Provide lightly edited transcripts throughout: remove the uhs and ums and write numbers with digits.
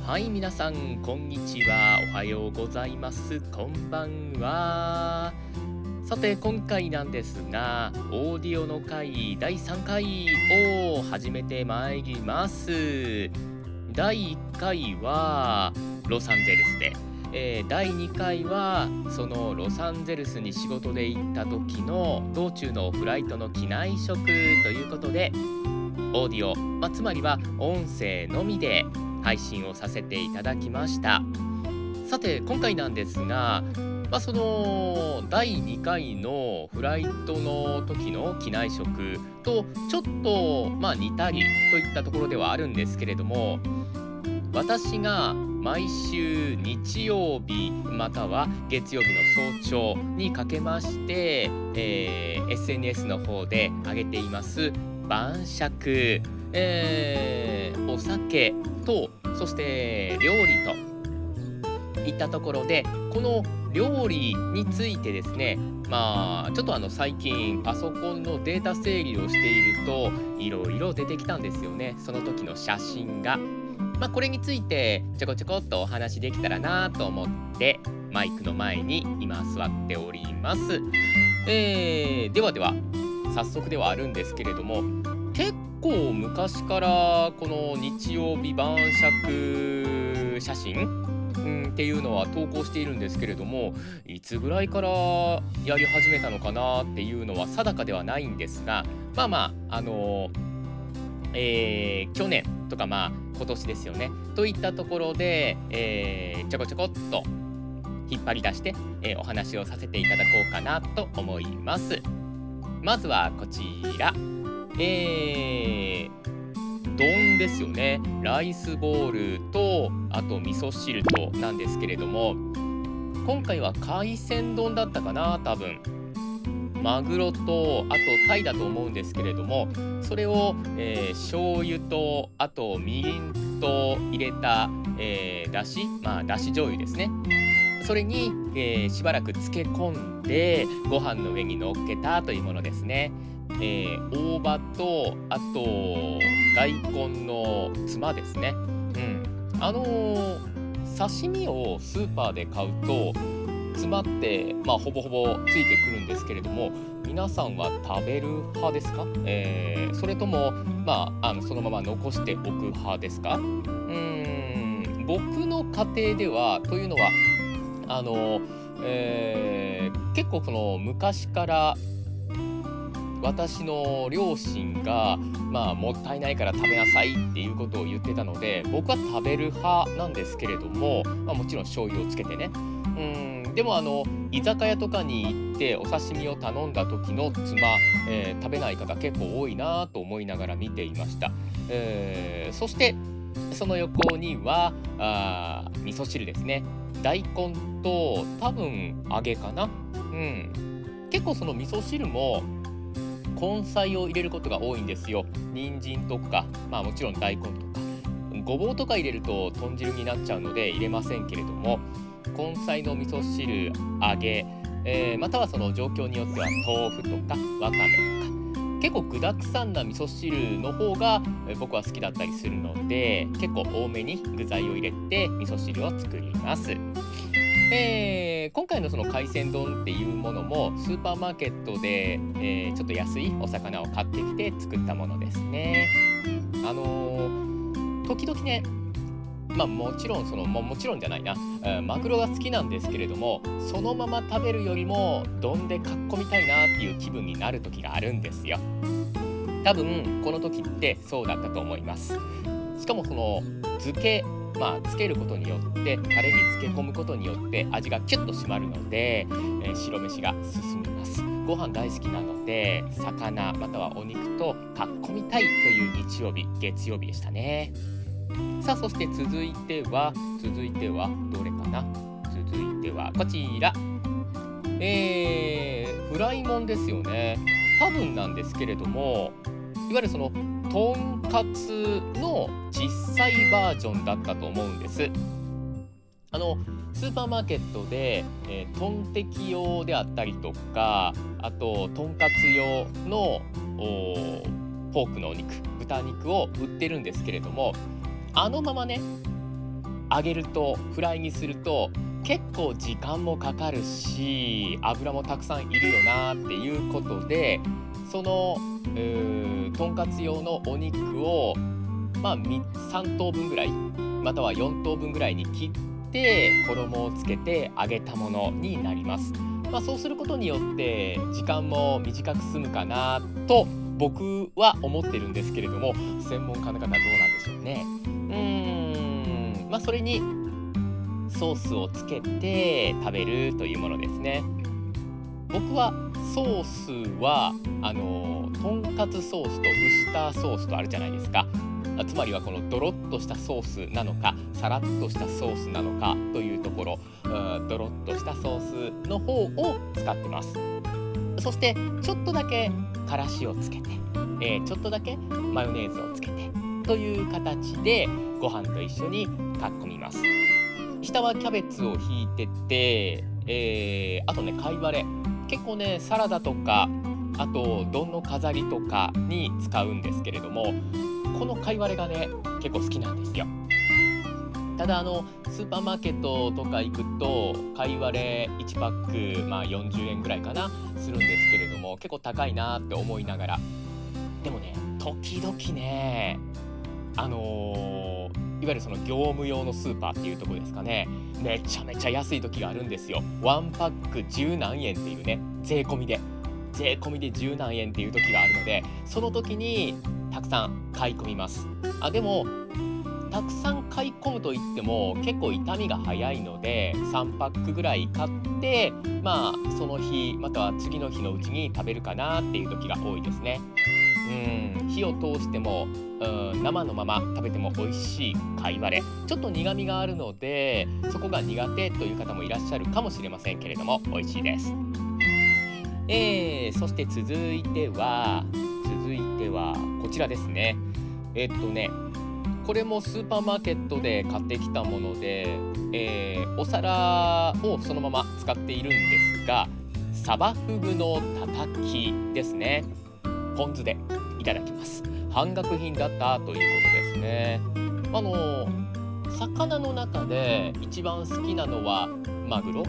はい、皆さん、こんにちは。おはようございます。こんばんは。さて、今回なんですが、オーディオの回第3回を始めてまいります。第1回はロサンゼルスで、第2回はそのロサンゼルスに仕事で行った時の道中のフライトの機内食ということで、オーディオ、つまりは音声のみで配信をさせていただきました。さて今回なんですが、その第2回のフライトの時の機内食とちょっと似たりといったところではあるんですけれども、私が毎週日曜日または月曜日の早朝にかけまして、SNS の方で上げています晩酌、お酒とそして料理といったところで、この料理についてですね、ちょっと最近パソコンのデータ整理をしているといろいろ出てきたんですよね。その時の写真が。これについてちょこちょこっとお話できたらなと思ってマイクの前に今座っております。ではでは早速ではあるんですけれども、結構昔からこの日曜日晩酌写真、っていうのは投稿しているんですけれども、いつぐらいからやり始めたのかなっていうのは定かではないんですが、去年とか今年ですよねといったところで、ちょこちょこっと引っ張り出して、お話をさせていただこうかなと思います。まずはこちら、丼ですよね。ライスボールとあと味噌汁となんですけれども、今回は海鮮丼だったかな、多分マグロとあとタイだと思うんですけれども、それを、醤油とあとみりんと入れた、だし、だし醤油ですね。それに、しばらく漬け込んでご飯の上に乗っけたというものですね。大葉とあと大根のつまですね。刺身をスーパーで買うとつまってほぼほぼついてくるんですけれども、皆さんは食べる派ですか？それともそのまま残しておく派ですか？僕の家庭ではというのは結構その昔から私の両親がもったいないから食べなさいっていうことを言ってたので、僕は食べる派なんですけれども、もちろん醤油をつけてね。でも居酒屋とかに行ってお刺身を頼んだ時のつま、食べない方結構多いなと思いながら見ていました。そしてその横には味噌汁ですね。大根と多分揚げかな。結構その味噌汁も根菜を入れることが多いんですよ。人参とか、もちろん大根とかごぼうとか入れると豚汁になっちゃうので入れませんけれども、根菜の味噌汁、揚げ、またはその状況によっては豆腐とかわかめとか結構具だくさんな味噌汁の方が僕は好きだったりするので、結構多めに具材を入れて味噌汁を作ります。今回のその海鮮丼っていうものもスーパーマーケットで、ちょっと安いお魚を買ってきて作ったものですね。時々ね、もちろんもちろんじゃないな、マグロが好きなんですけれども、そのまま食べるよりも丼でかっこみたいなっていう気分になる時があるんですよ。多分この時ってそうだったと思います。しかもその漬けつけることによってタレに漬け込むことによって味がキュッと締まるので、白飯が進みます。ご飯大好きなので魚またはお肉とかっこみたいという日曜日月曜日でしたね。さあそして続いてはどれかな。続いてはこちら、フライモンですよね。多分なんですけれども、いわゆるそのとんかつの小さいバージョンだったと思うんです。スーパーマーケットで、トンテキ用であったりとか、あととんかつ用のポークのお肉、豚肉を売ってるんですけれども、あのままね揚げるとフライにすると結構時間もかかるし油もたくさんいるよなっていうことで、そのとんかつ用のお肉を3等分ぐらいまたは4等分ぐらいに切って衣をつけて揚げたものになります。そうすることによって時間も短く済むかなと僕は思ってるんですけれども、専門家の方はどうなんでしょうね。それにソースをつけて食べるというものですね。僕はソースはとんかつソースとウスターソースとあるじゃないですか。つまりはこのドロッとしたソースなのかサラッとしたソースなのかというところ、ドロッとしたソースの方を使ってます。そしてちょっとだけからしをつけて、ちょっとだけマヨネーズをつけてという形でご飯と一緒にかっこみます。下はキャベツをひいてて、あとね貝割れ結構ねサラダとかあと丼の飾りとかに使うんですけれども、この貝割れがね結構好きなんですよ。ただスーパーマーケットとか行くと貝割れ1パック40円ぐらいかなするんですけれども、結構高いなって思いながら、でもね時々ねいわゆるその業務用のスーパーっていうところですかね、めちゃめちゃ安い時があるんですよ。ワンパック10何円っていうね、税込みで10何円っていう時があるので、その時にたくさん買い込みます。でもたくさん買い込むといっても結構傷みが早いので3パックぐらい買ってその日または次の日のうちに食べるかなっていう時が多いですね。火を通しても生のまま食べても美味しい貝割れ、ちょっと苦みがあるのでそこが苦手という方もいらっしゃるかもしれませんけれども美味しいです。そして続いてはこちらですね。これもスーパーマーケットで買ってきたもので、お皿をそのまま使っているんですが、サバフグのたたきですね。ポン酢でいただきます。半額品だったということですね。魚の中で一番好きなのはマグロ、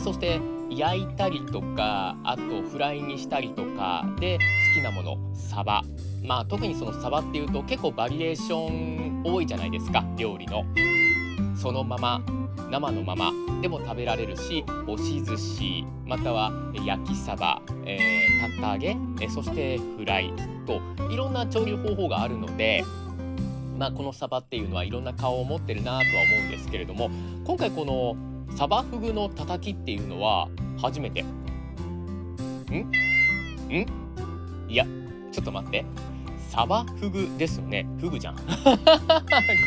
そして焼いたりとかあとフライにしたりとかで好きなものサバ、特にそのサバっていうと結構バリエーション多いじゃないですか。料理のそのまま生のままでも食べられるし、押し寿司または焼きサバ、タッタ揚げ、そしてフライといろんな調理方法があるので、このサバっていうのはいろんな顔を持ってるなとは思うんですけれども、今回このサバフグのたたきっていうのは初めて。いやちょっと待って、サバフグですよね。フグじゃんこ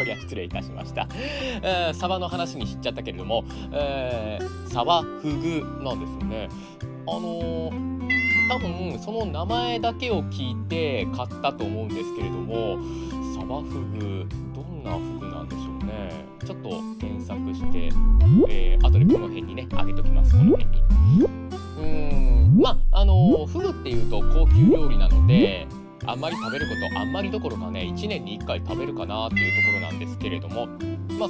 りゃ失礼いたしました。サバの話にしちゃったけれども、サバフグなんですよね。多分その名前だけを聞いて買ったと思うんですけれども、サバフグどんなフグなんでしょうね。ちょっと検索して、後でこの辺にね上げときます。この辺にフグっていうと高級料理なのであんまり食べることあんまりどころかね1年に1回食べるかなっていうところなんですけれども、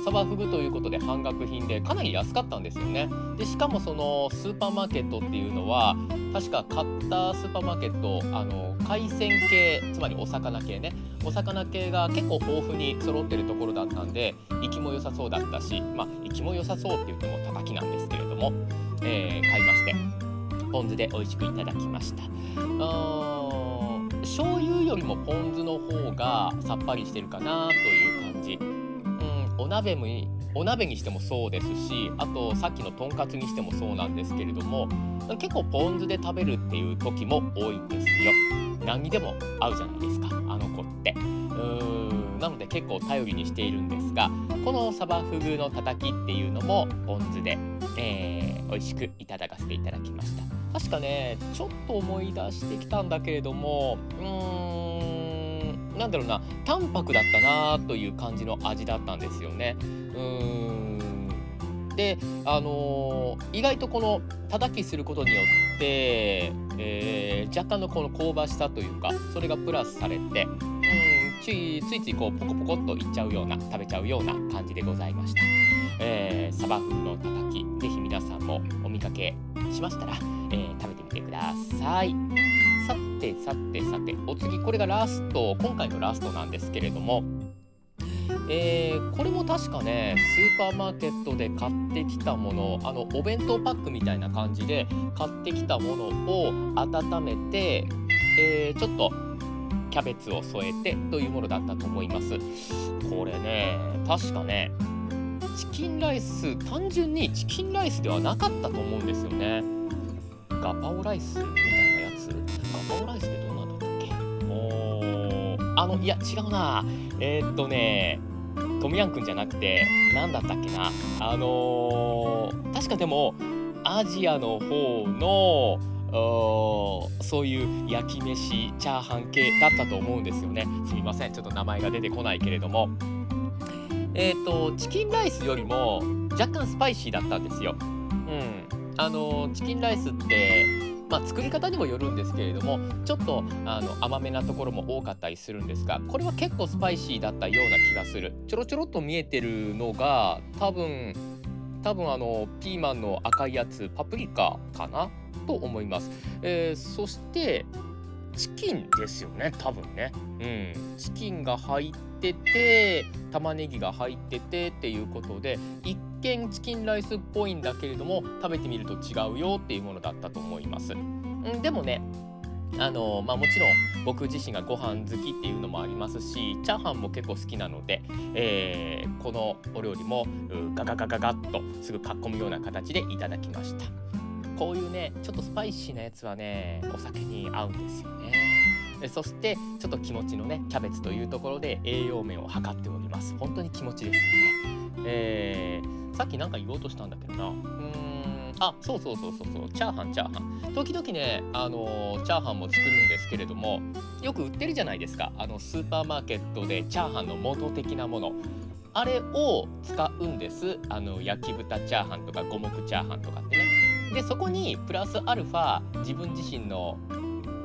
サバフグということで半額品でかなり安かったんですよね。でしかもそのスーパーマーケットっていうのは確か買ったスーパーマーケット海鮮系、つまりお魚系ね、お魚系が結構豊富に揃ってるところだったんで生きも良さそうだったし、生きも良さそうって言ってもたたきなんですけれども、買いましてポン酢で美味しくいただきました。醤油よりもポン酢の方がさっぱりしてるかなという感じ。お鍋にしてもそうですし、あとさっきのとんかつにしてもそうなんですけれども、結構ポン酢で食べるっていう時も多いんですよ。何にでも合うじゃないですか、あの子って。なので結構頼りにしているんですが、このサバフグのたたきっていうのもポン酢で、美味しくいただかせていただきました。確かねちょっと思い出してきたんだけれども、なんだろうな、淡白だったなという感じの味だったんですよね。で意外とこのたたきすることによって、若干のこの香ばしさというかそれがプラスされて、ついついこうポコポコっといっちゃうような、食べちゃうような感じでございました。サバ風のたたき、ぜひ皆さんもお見かけしましたら、食べてみてください。さて、お次、これがラスト、今回のラストなんですけれども、これも確かね、スーパーマーケットで買ってきたもの、お弁当パックみたいな感じで買ってきたものを温めて、ちょっとキャベツを添えてというものだったと思います。これね、確かね、チキンライス、単純にチキンライスではなかったと思うんですよね。ガパオライスみたいなやつ。ガパオライスってどうなんだったっけ。いや違うな。トムヤンくんじゃなくて何だったっけな。確かでもアジアの方のそういう焼き飯チャーハン系だったと思うんですよね。すみません、ちょっと名前が出てこないけれども、チキンライスよりも若干スパイシーだったんですよ。チキンライスって、作り方にもよるんですけれども、ちょっと甘めなところも多かったりするんですが、これは結構スパイシーだったような気がする。ちょろちょろっと見えてるのが多分ピーマンの赤いやつ、パプリカかなと思います。そしてチキンですよね、多分ね。チキンが入ってて、玉ねぎが入っててっていうことで、一見チキンライスっぽいんだけれども、食べてみると違うよっていうものだったと思います。でもね、もちろん僕自身がご飯好きっていうのもありますし、チャーハンも結構好きなので、このお料理もガガガガガッとすぐかっこむような形でいただきました。こういうね、ちょっとスパイシーなやつはね、お酒に合うんですよね。そしてちょっと気持ちのね、キャベツというところで栄養面を測っております。本当に気持ちですね。さっきなんか言おうとしたんだけどな。そう、チャーハン。時々ね、チャーハンも作るんですけれども、よく売ってるじゃないですか。スーパーマーケットでチャーハンの元的なもの。あれを使うんです。焼き豚チャーハンとか五目チャーハンとかってね。で、そこにプラスアルファ、自分自身の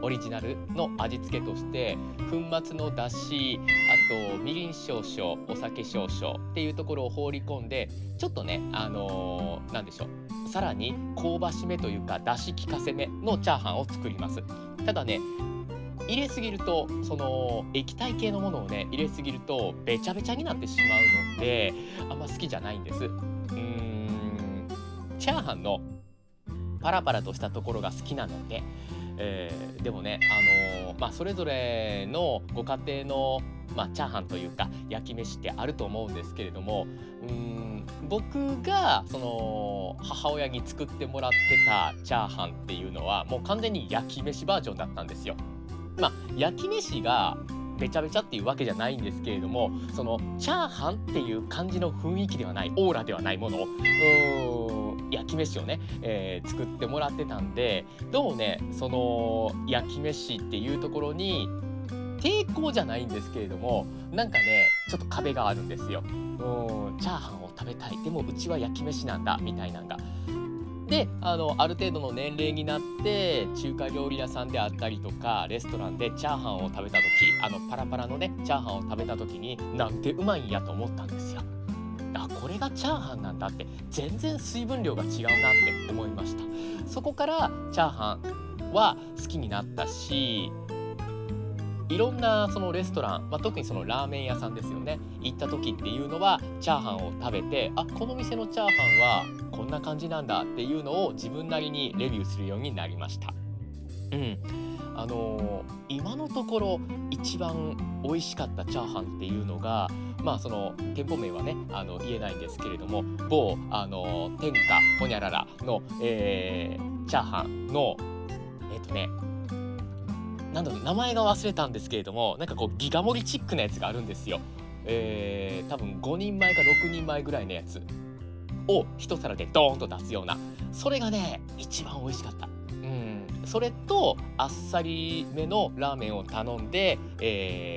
オリジナルの味付けとして粉末のだし、あとみりん少々、お酒少々っていうところを放り込んで、ちょっとね、なんでしょう、さらに香ばしめというかだし効かせめのチャーハンを作ります。ただね、入れすぎると、その液体系のものをね入れすぎるとべちゃべちゃになってしまうので、あんま好きじゃないんです。チャーハンのパラパラとしたところが好きなので、でもね、それぞれのご家庭の、チャーハンというか焼き飯ってあると思うんですけれども、僕がその母親に作ってもらってたチャーハンっていうのはもう完全に焼き飯バージョンだったんですよ。焼き飯がべちゃべちゃっていうわけじゃないんですけれども、そのチャーハンっていう感じの雰囲気ではない、オーラではないものを焼き飯をね、作ってもらってたんで、どうもね、その焼き飯っていうところに抵抗じゃないんですけれども、なんかねちょっと壁があるんですよ。チャーハンを食べたい、でもうちは焼き飯なんだみたいなのが。で、ある程度の年齢になって中華料理屋さんであったりとかレストランでチャーハンを食べた時、パラパラのねチャーハンを食べた時に、なんてうまいんやと思ったんですよ。これがチャーハンなんだって、全然水分量が違うなって思いました。そこからチャーハンは好きになったし、いろんなそのレストラン、特にそのラーメン屋さんですよね、行った時っていうのはチャーハンを食べて、この店のチャーハンはこんな感じなんだっていうのを自分なりにレビューするようになりました。今のところ一番美味しかったチャーハンっていうのが、その店舗名はね言えないんですけれども、某天下ほにゃららの、チャーハンのなんだろう、名前が忘れたんですけれども、なんかこうギガ盛りチックなやつがあるんですよ。多分5人前か6人前ぐらいのやつを一皿でドーンと出すような、それがね一番美味しかった。それとあっさりめのラーメンを頼んで、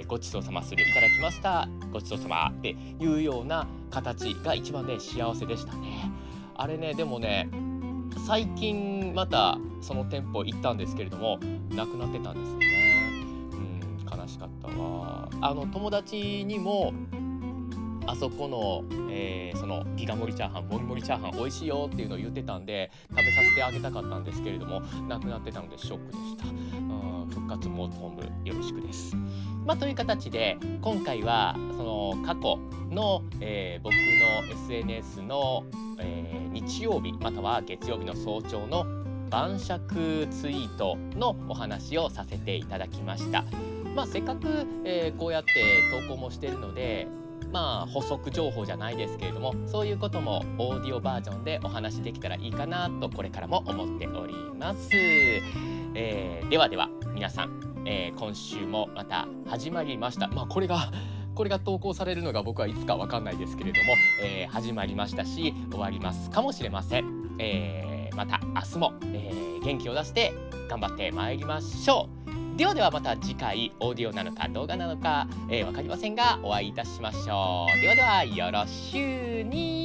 ごちそうさまする、いただきました、ごちそうさまっていうような形が一番ね幸せでしたね。あれね、でもね最近またその店舗行ったんですけれども、なくなってたんですよね。悲ししかったわ。友達にもあそこの、そのギガ盛りチャーハン、もりもりチャーハン美味しいよっていうのを言ってたんで食べさせてあげたかったんですけれども、なくなってたのでショックでした。復活モームよろしくです。という形で今回はその過去の、僕の SNS の、日曜日または月曜日の早朝の晩酌ツイートのお話をさせていただきました。せっかく、こうやって投稿もしているので、補足情報じゃないですけれども、そういうこともオーディオバージョンでお話できたらいいかなとこれからも思っております。ではでは皆さん、今週もまた始まりました。これが投稿されるのが僕はいつかわかんないですけれども、始まりましたし終わりますかもしれません。また明日も、元気を出して頑張ってまいりましょう。ではではまた次回オーディオなのか動画なのか、わかりませんがお会いいたしましょう。ではではよろしゅうに。